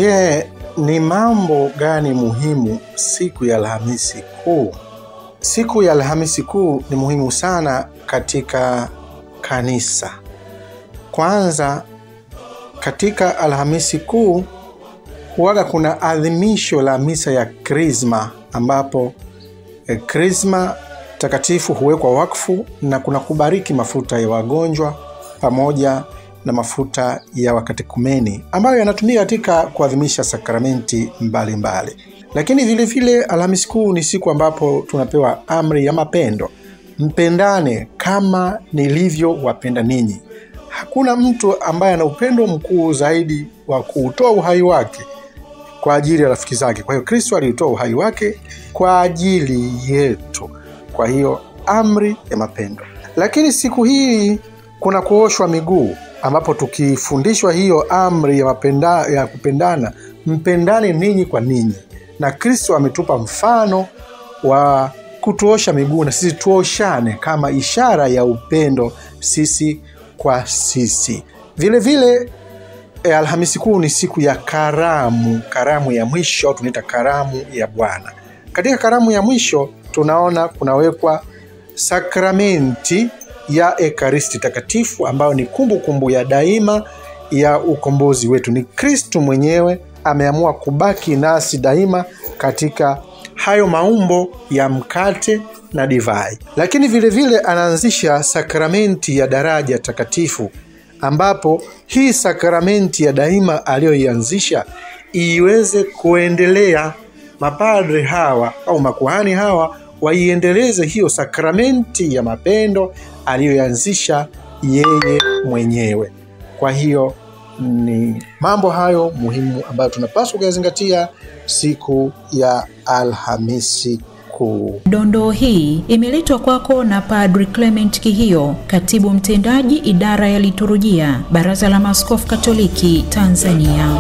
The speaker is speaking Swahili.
Je, ni mambo gani muhimu siku ya Alhamisi Kuu? Siku ya Alhamisi Kuu ni muhimu sana katika kanisa. Kwanza, katika Alhamisi Kuu huwaga kuna adhimisho la misa ya Krisma, ambapo Krisma takatifu huwekwa wakfu na kuna kubariki mafuta ya wagonjwa pamoja na mafuta ya wakatekumeni ambayo yanatumika katika kuadhimisha sakramenti mbalimbali. Lakini vile vile Alhamisi Kuu ni siku ambapo tunapewa amri ya mapendo. Mpendane kama nilivyo wapenda ninyi. Hakuna mtu ambaye ana upendo mkuu zaidi wa kutoa uhai wake kwa ajili ya rafiki zake. Kwa hiyo Kristo alitoa uhai wake kwa ajili yetu. Kwa hiyo amri ya mapendo. Lakini siku hii kuna kuoshwa miguu, ambapo tukifundishwa hiyo amri ya kupendana, mpendane ninyi kwa ninyi. Na Kristo ametupa mfano wa kutuosha miguu na sisi tuoshane kama ishara ya upendo sisi kwa sisi. Vile vile Alhamisi Kuu ni siku ya karamu ya mwisho, tunaita karamu ya Bwana. Katika karamu ya mwisho tunaona kunawekwa sakramenti ya Ekaristi Takatifu ambayo ni kumbukumbu ya daima ya ukombozi wetu. Ni Kristo mwenyewe ameamua kubaki nasi daima katika hayo maumbo ya mkate na divai. Lakini vile vile anaanzisha sakramenti ya daraja takatifu, ambapo hii sakramenti ya daima aliyoianzisha iweze kuendelea. Mapadre hawa au makuhani hawa waiendeleze hiyo sakramenti ya mapendo aliyoanzisha yeye mwenyewe. Kwa hiyo ni mambo hayo muhimu ambayo tunapaswa kuyazingatia siku ya Alhamisi Kuu. Dondoo hii imeletwa kwako na Padre Clement Kihio, katibu mtendaji idara ya liturujia, Baraza la Maaskofu Katoliki Tanzania.